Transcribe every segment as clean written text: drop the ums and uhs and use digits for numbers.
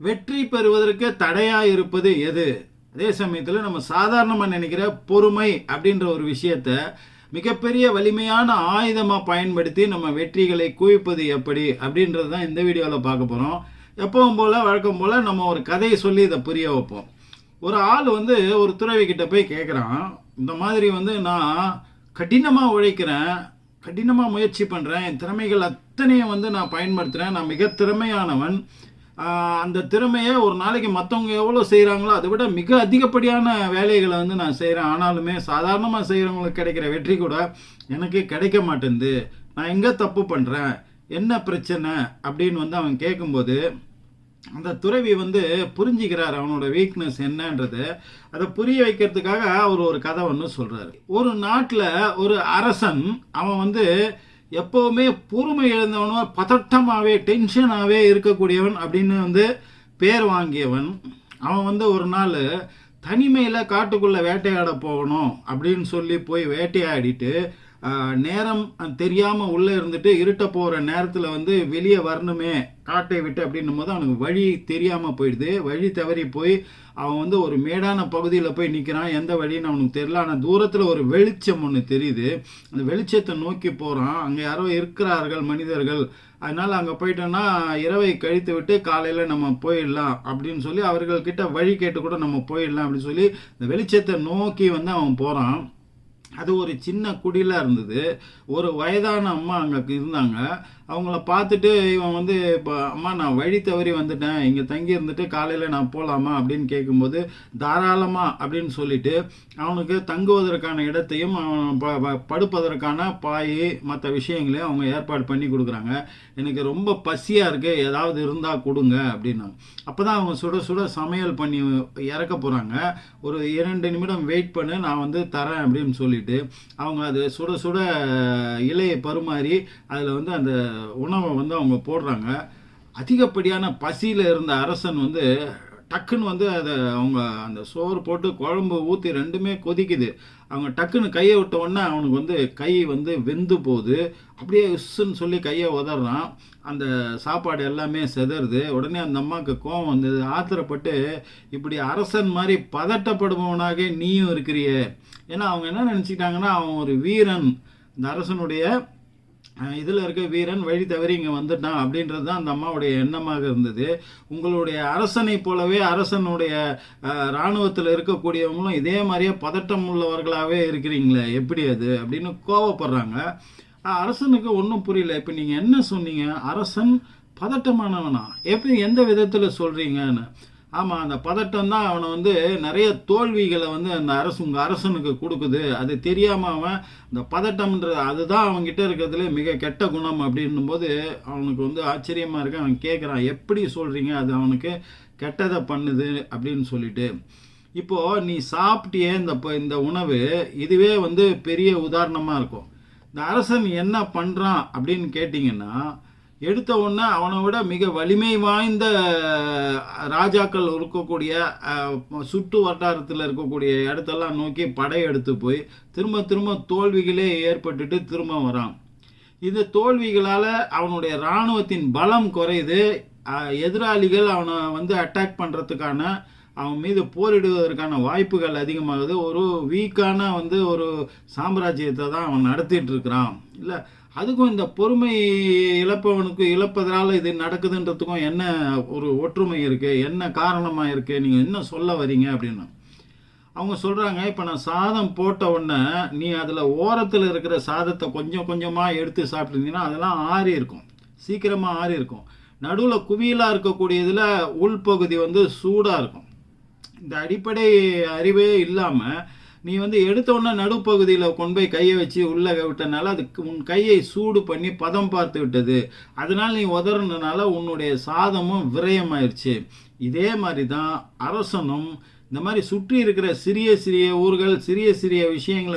வெற்றி பெறுவதற்கு தடையாக இருப்பது எது? அதே சமயத்தில் நம்ம சாதாரணமாக நினைக்கிற பொறுமை அப்படின்ற ஒரு விஷயத்த மிகப்பெரிய வலிமையான ஆயுதமாக பயன்படுத்தி நம்ம வெற்றிகளை குவிப்பது எப்படி அப்படின்றது தான் இந்த வீடியோவில் பார்க்க போகிறோம். எப்பவும் போல் வழக்கம் போல் நம்ம ஒரு கதையை சொல்லி இதை புரிய வைப்போம். ஒரு ஆள் ஒரு துறவி கிட்ட போய் கேட்குறான், இந்த மாதிரி நான் கடினமாக உழைக்கிறேன், கடினமாக முயற்சி பண்ணுறேன், என் திறமைகள் அத்தனையும் நான் பயன்படுத்துகிறேன், நான் மிக திறமையானவன், அந்த திறமையை ஒரு நாளைக்கு மற்றவங்க எவ்வளோ செய்கிறாங்களோ அதை விட மிக அதிகப்படியான வேலைகளை நான் செய்கிறேன், ஆனாலுமே சாதாரணமாக செய்கிறவங்களுக்கு கிடைக்கிற வெற்றி கூட எனக்கு கிடைக்க மாட்டேங்குது, நான் எங்கே தப்பு பண்ணுறேன், என்ன பிரச்சனை அப்படின்னு அவன் கேட்கும்போது அந்த துறவி புரிஞ்சிக்கிறார் அவனோட வீக்னஸ் என்னன்றது. அதை புரிய வைக்கிறதுக்காக அவர் ஒரு கதை சொல்கிறார். ஒரு நாட்டில் ஒரு அரசன், அவன் எப்போவுமே பொறுமை இழந்தவனோ பதட்டமாகவே டென்ஷனாகவே இருக்கக்கூடியவன் அப்படின்னு பேர் வாங்கியவன். அவன் ஒரு நாள் தனிமையில் காட்டுக்குள்ளே வேட்டையாட போகணும் அப்படின்னு சொல்லி போய் வேட்டையாடிட்டு நேரம் தெரியாமல் உள்ளே இருந்துட்டு இருட்ட போகிற நேரத்தில் வெளியே வரணுமே காட்டை விட்டு அப்படின்னும் போது அவனுக்கு வழி தெரியாமல் போயிடுது. வழி தவறி போய் அவன் ஒரு மேடான பகுதியில் போய் நிற்கிறான். எந்த வழின்னு அவனுக்கு தெரியல. ஆனால் தூரத்தில் ஒரு வெளிச்சம் ஒன்று தெரியுது. அந்த வெளிச்சத்தை நோக்கி போகிறான். அங்கே யாரோ இருக்கிறார்கள் மனிதர்கள், அதனால் அங்கே போயிட்டோன்னா இரவை கழித்து விட்டு காலையில் நம்ம போயிடலாம் அப்படின்னு சொல்லி அவர்கள்கிட்ட வழி கேட்டு கூட நம்ம போயிடலாம் அப்படின்னு சொல்லி இந்த வெளிச்சத்தை நோக்கி அவன் போகிறான். அது ஒரு சின்ன குடிலாக இருந்தது. ஒரு வயதான அம்மா அங்கே இருந்தாங்க. அவங்கள பார்த்துட்டு இவன் இப்போ அம்மா நான் வழி தவறி வந்துட்டேன், இங்கே தங்கி இருந்துட்டு காலையில் நான் போகலாமா அப்படின்னு கேட்கும்போது தாராளமாக அப்படின்னு சொல்லிட்டு அவனுக்கு தங்குவதற்கான இடத்தையும் அவன் படுப்பதற்கான பாய் மற்ற விஷயங்களையும் அவங்க ஏற்பாடு பண்ணி கொடுக்குறாங்க. எனக்கு ரொம்ப பசியாக இருக்குது, ஏதாவது இருந்தால் கொடுங்க அப்படின்னா. அப்போ தான் அவங்க சுட சுட சமையல் பண்ணி இறக்க போகிறாங்க. ஒரு 2 நிமிடம் வெயிட் பண்ணு, நான் தரேன் அப்படின்னு சொல்லிட்டு அவங்க அது சுட சுட இலையை பருமாறி அதில் அந்த உணவை அவங்க போடுறாங்க. அதிகப்படியான பசியில் இருந்த அரசன் டக்குன்னு அதை அவங்க அந்த சோறு போட்டு குழம்பு ஊற்றி ரெண்டுமே கொதிக்குது. அவங்க டக்குன்னு கையை விட்ட உடனே அவனுக்கு கை வெந்து போகுது. அப்படியே உஸ்ன்னு சொல்லி கையை உதறான். அந்த சாப்பாடு எல்லாமே செதறுது. உடனே அந்த அம்மாவுக்கு கோவம் வந்தது. ஆத்திரப்பட்டு, இப்படி அரசன் மாதிரி பதட்டப்படுபவனாக நீயும் இருக்கிறியே. ஏன்னா அவங்க என்ன நினச்சிக்கிட்டாங்கன்னா அவன் ஒரு வீரன், இந்த அரசனுடைய இதில் இருக்க வீரன் வழி தவறி இங்கே வந்துட்டான் அப்படின்றது தான் அந்த அம்மாவுடைய எண்ணமாக இருந்தது. உங்களுடைய அரசனை போலவே அரசனுடைய இராணுவத்தில் இருக்கக்கூடியவங்களும் இதே மாதிரியே பதட்டம் உள்ளவர்களாகவே இருக்கிறீங்களே, எப்படி அது அப்படின்னு கோவப்படுறாங்க. அரசனுக்கு ஒன்றும் புரியல. இப்போ நீங்கள் என்ன சொன்னீங்க, அரசன் பதட்டமானவனா, எப்படி எந்த விதத்தில் சொல்கிறீங்கன்னு. ஆமாம், அந்த பதட்டம் தான் அவனை நிறைய தோல்விகளை அந்த உங்கள் அரசனுக்கு கொடுக்குது. அது தெரியாமல் அவன் இந்த பதட்டம்ன்றது அதுதான் அவங்ககிட்ட இருக்கிறதுல மிக கெட்ட குணம் அப்படின்னும் போது அவனுக்கு ஆச்சரியமாக இருக்கு. அவன் கேட்குறான், எப்படி சொல்கிறீங்க அது அவனுக்கு கெட்டதை பண்ணுது அப்படின்னு சொல்லிட்டு. இப்போது நீ சாப்பிட்டியே இந்த உணவு, இதுவே பெரிய உதாரணமாக இருக்கும். இந்த அரசன் என்ன பண்ணுறான் அப்படின்னு கேட்டிங்கன்னா, எடுத்த உடனே அவனை விட மிக வலிமை வாய்ந்த ராஜாக்கள் இருக்கக்கூடிய சுற்று வட்டாரத்தில் இருக்கக்கூடிய இடத்தெல்லாம் நோக்கி படையெடுத்து போய் திரும்ப திரும்ப தோல்விகளே ஏற்பட்டுட்டு திரும்ப வரான். இந்த தோல்விகளால் அவனுடைய இராணுவத்தின் பலம் குறையுது. எதிராளிகள் அவனை அட்டாக் பண்ணுறதுக்கான, அவன் மீது போரிடுவதற்கான வாய்ப்புகள் அதிகமாகுது. ஒரு வீக்கான ஒரு சாம்ராஜ்யத்தை தான் அவன் நடத்திட்டு இருக்கிறான். இல்லை, அதுக்கும் இந்த பொறுமை இழப்பவனுக்கு இழப்பதனால இது நடக்குதுன்றதுக்கும் என்ன ஒரு ஒற்றுமை இருக்குது, என்ன காரணமாக இருக்குது, நீங்கள் என்ன சொல்ல வரீங்க அப்படின்னு அவங்க சொல்கிறாங்க. இப்போ நான் சாதம் போட்ட உடனே நீ அதில் ஓரத்தில் இருக்கிற சாதத்தை கொஞ்சம் கொஞ்சமாக எடுத்து சாப்பிட்டீங்கன்னா அதெல்லாம் ஆறி இருக்கும், சீக்கிரமாக ஆறி இருக்கும். நடுவில் குவியலாக இருக்கக்கூடியதில் உள்பகுதி சூடாக இருக்கும். இந்த அடிப்படை அறிவே இல்லாமல் நீ எடுத்த உடனே நடுப்பகுதியில் கொண்டு போய் கையை வச்சு உள்ளே விட்டனால அதுக்கு உன் கையை சூடு பண்ணி பதம் பார்த்து விட்டது. அதனால் நீ உதறனால உன்னுடைய சாதமும் விரயமாயிருச்சு. இதே மாதிரி தான் அரசனும் இந்த மாதிரி சுற்றி இருக்கிற சிறிய சிறிய ஊர்கள், சிறிய சிறிய விஷயங்களை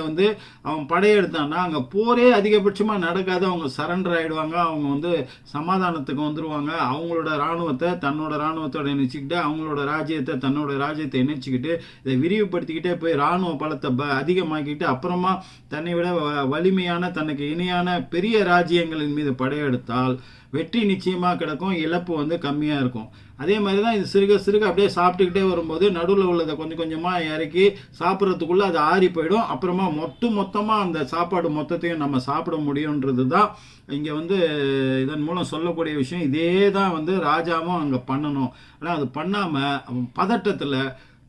அவன் படையெடுத்தான்னா அங்கே போரே அதிகபட்சமாக நடக்காது. அவங்க சரண்டர் ஆகிடுவாங்க, அவங்க சமாதானத்துக்கு வந்துடுவாங்க. அவங்களோட இராணுவத்தை தன்னோட இராணுவத்தோட இணைச்சிக்கிட்டு, அவங்களோட ராஜ்யத்தை தன்னோட ராஜ்யத்தை இணைச்சிக்கிட்டு, இதை விரிவுபடுத்திக்கிட்டே போய் இராணுவ பலத்தை அதிகமாக்கிட்டு அப்புறமா தன்னை விட வலிமையான தனக்கு இணையான பெரிய ராஜ்யங்களின் மீது படையெடுத்தால் வெற்றி நிச்சயமாக கிடக்கும், இழப்பு கம்மியாக இருக்கும். அதே மாதிரி தான் இது சிறுக சிறுக அப்படியே சாப்பிட்டுக்கிட்டே வரும்போது நடுவில் உள்ளதை கொஞ்சம் கொஞ்சமாக இறக்கி சாப்பிட்றதுக்குள்ளே அது ஆறி போயிடும். அப்புறமா மொத்தமாக அந்த சாப்பாடு மொத்தத்தையும் நம்ம சாப்பிட முடியுன்றது தான் இங்கே வந்து இதன் மூலம் சொல்லக்கூடிய விஷயம். இதே தான் வந்து ராஜாவும் அங்கே பண்ணணும். ஆனால் அது பண்ணாமல் பதட்டத்தில்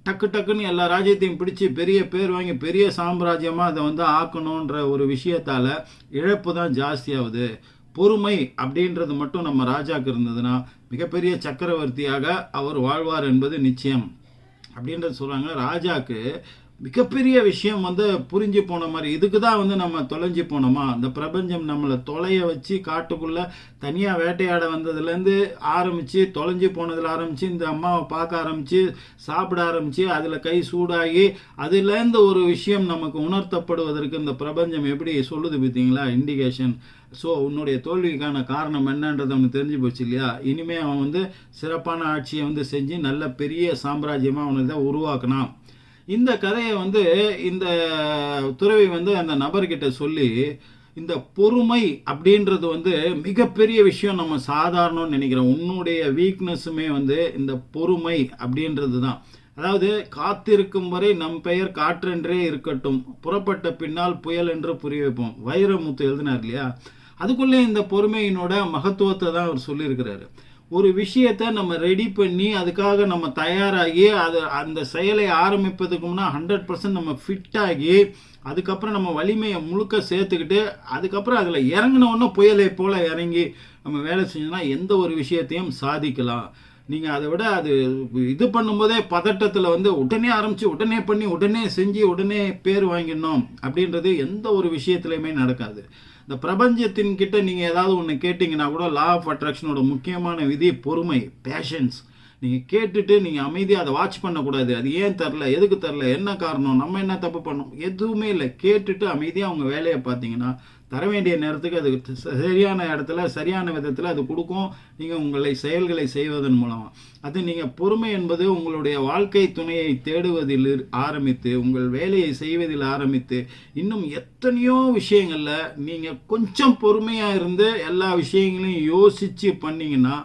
டக்கு டக்குன்னு எல்லா ராஜ்யத்தையும் பிடிச்சி பெரிய பேர் வாங்கி பெரிய சாம்ராஜ்யமாக அதை வந்து ஆக்கணுன்ற ஒரு விஷயத்தால் இழப்பு தான் ஜாஸ்தியாகுது. பொறுமை அப்படின்றது மட்டும் நம்ம ராஜாவுக்கு இருந்ததுன்னா மிகப்பெரிய சக்கரவர்த்தியாக அவர் வாழ்வார் என்பது நிச்சயம் அப்படின்றது சொல்கிறாங்க. ராஜாவுக்கு மிகப்பெரிய விஷயம் வந்து புரிஞ்சு போன மாதிரி, இதுக்கு தான் வந்து நம்ம தொலைஞ்சு போனோமா, இந்த பிரபஞ்சம் நம்மளை தொலைய வச்சு காட்டுக்குள்ளே தனியாக வேட்டையாட வந்ததுலேருந்து ஆரம்பித்து தொலைஞ்சு போனதில் ஆரம்பித்து இந்த அம்மாவை பார்க்க ஆரம்பித்து சாப்பிட ஆரம்பித்து அதில் கை சூடாகி அதுலேருந்து ஒரு விஷயம் நமக்கு உணர்த்தப்படுவதற்கு இந்த பிரபஞ்சம் எப்படி சொல்லுது பார்த்தீங்களா, இண்டிகேஷன். ஸோ உன்னுடைய தோல்விக்கான காரணம் என்னன்றது அவனுக்கு தெரிஞ்சு போச்சு இல்லையா. இனிமேல் அவன் வந்து சிறப்பான ஆட்சியை வந்து செஞ்சு நல்ல பெரிய சாம்ராஜ்யமாக அவனை தான் உருவாக்கினான். இந்த கதையை வந்து இந்த துறவி வந்து அந்த நபர்கிட்ட சொல்லி, இந்த பொறுமை அப்படின்றது வந்து மிகப்பெரிய விஷயம், நம்ம சாதாரணம்னு நினைக்கிறோம். உன்னுடைய வீக்னஸுமே வந்து இந்த பொறுமை அப்படின்றது தான். அதாவது காத்திருக்கும் வரை நம் பெயர் காற்றென்றே இருக்கட்டும், புறப்பட்ட பின்னால் புயல் என்று புரிய வைப்போம், வைரமுத்து எழுதினார் இல்லையா. அதுக்குள்ளே இந்த பொறுமையினோட மகத்துவத்தை தான் அவர் சொல்லியிருக்கிறாரு. ஒரு விஷயத்தை நம்ம ரெடி பண்ணி அதுக்காக நம்ம தயாராகி அந்த செயலை ஆரம்பிப்பதுக்கு முன்னா 100% நம்ம ஃபிட்டாகி அதுக்கப்புறம் நம்ம வலிமையை முழுக்க சேர்த்துக்கிட்டு அதுக்கப்புறம் அதில் இறங்கினோன்னா புயலை போல் இறங்கி நம்ம வேலை செஞ்சோம்னா எந்த ஒரு விஷயத்தையும் சாதிக்கலாம். நீங்கள் அதை விட அது இது பண்ணும்போதே பதட்டத்தில் வந்து உடனே ஆரம்பித்து உடனே பண்ணி உடனே செஞ்சு உடனே பேர் வாங்கிடணும் அப்படின்றது எந்த ஒரு விஷயத்துலையுமே நடக்காது. இந்த பிரபஞ்சத்தின் கிட்ட நீங்கள் ஏதாவது ஒன்று கேட்டிங்கன்னா கூட லா ஆஃப் அட்ராக்ஷனோட முக்கியமான விதி பொறுமை, பேஷன்ஸ். நீங்கள் கேட்டுட்டு நீங்கள் அமைதியாக அதை வாட்ச் பண்ணக்கூடாது. அது ஏன் தரல, எதுக்கு தரல, என்ன காரணம், நம்ம என்ன தப்பு பண்ணோம், எதுவுமே இல்லை. கேட்டுட்டு அமைதியாக அவங்க வேலையை பார்த்தீங்கன்னா தர வேண்டிய நேரத்துக்கு அது சரியான இடத்துல சரியான விதத்தில் அது கொடுக்கும். நீங்கள் உங்களை செயல்களை செய்வதன் மூலமாக அது நீங்கள் பொறுமை என்பது உங்களுடைய வாழ்க்கை துணையை தேடுவதில் ஆரம்பித்து உங்கள் வேலையை செய்வதில் ஆரம்பித்து இன்னும் எத்தனையோ விஷயங்களில் நீங்கள் கொஞ்சம் பொறுமையாக இருந்து எல்லா விஷயங்களையும் யோசித்து பண்ணிங்கன்னா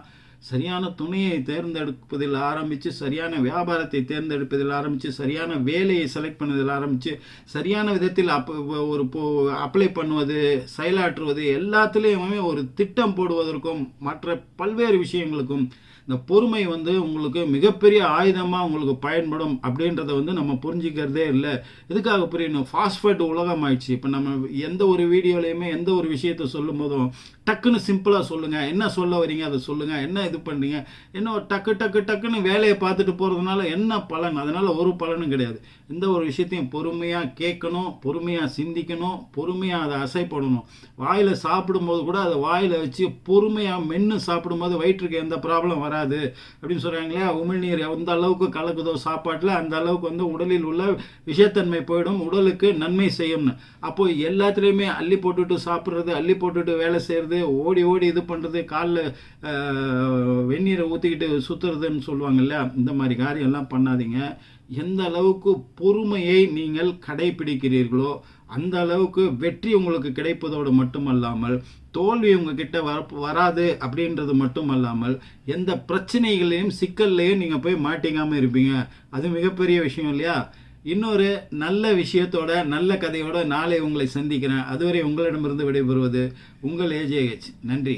சரியான துணையை தேர்ந்தெடுப்பதில் ஆரம்பித்து சரியான வியாபாரத்தை தேர்ந்தெடுப்பதில் ஆரம்பித்து சரியான வேலையை செலக்ட் பண்ணுவதில் ஆரம்பித்து சரியான விதத்தில் அப்ளை பண்ணுவது செயலாற்றுவது எல்லாத்துலேயுமே ஒரு திட்டம் போடுவதற்கும் மற்ற பல்வேறு விஷயங்களுக்கும் இந்த பொறுமை வந்து உங்களுக்கு மிகப்பெரிய ஆயுதமாக உங்களுக்கு பயன்படும் அப்படின்றத வந்து நம்ம புரிஞ்சிக்கிறதே இல்லை. எதுக்காக புரியணும், ஃபாஸ்ட் உலகம் ஆயிடுச்சு. இப்போ நம்ம எந்த ஒரு வீடியோலையுமே எந்த ஒரு விஷயத்தை சொல்லும் போதும் டக்குன்னு சிம்பிளாக சொல்லுங்கள், என்ன சொல்ல வரீங்க அதை சொல்லுங்கள், என்ன இது பண்ணுறீங்க, என்ன டக்குன்னு வேலையை பார்த்துட்டு போகிறதுனால என்ன பலன், அதனால் ஒரு பலனும் கிடையாது. எந்த ஒரு விஷயத்தையும் பொறுமையாக கேட்கணும், பொறுமையாக சிந்திக்கணும், பொறுமையாக அதை அசைப்படணும். வாயில் சாப்பிடும்போது கூட அதை வாயில் வச்சு பொறுமையாக மென்று சாப்பிடும்போது வயிற்றுக்கு எந்த ப்ராப்ளம் வராது அப்படின்னு சொல்கிறாங்களே. உமிழ்நீர் எந்த அளவுக்கு கலக்குதோ சாப்பாட்டில் அந்த அளவுக்கு வந்து உடலில் உள்ள விஷத்தன்மை போயிடும், உடலுக்கு நன்மை செய்யும்னு. அப்போது எல்லாத்துலேயுமே அள்ளி போட்டுட்டு சாப்பிட்றது, அள்ளி போட்டுட்டு வேலை செய்கிறது, ஓடி இது பண்ணுறது, காலில் வெந்நீரை ஊற்றிக்கிட்டு சுற்றுறதுன்னு சொல்லுவாங்கல்ல, இந்த மாதிரி காரியம்லாம் பண்ணாதீங்க. எந்த அளவுக்கு பொறுமையை நீங்கள் கடைபிடிக்கிறீர்களோ அந்த அளவுக்கு வெற்றி உங்களுக்கு கிடைப்பதோடு மட்டுமல்லாமல் தோல்வி உங்ககிட்ட வராது அப்படின்றது மட்டுமல்லாமல் எந்த பிரச்சனைகளையும் சிக்கல்லையும் நீங்கள் போய் மாட்டிக்காமல் இருப்பீங்க. அது மிகப்பெரிய விஷயம் இல்லையா. இன்னொரு நல்ல விஷயத்தோட நல்ல கதையோட நாளை உங்களை சந்திக்கிறேன். அதுவரை உங்களிடமிருந்து விடைபெறுவது உங்கள் AJH. நன்றி.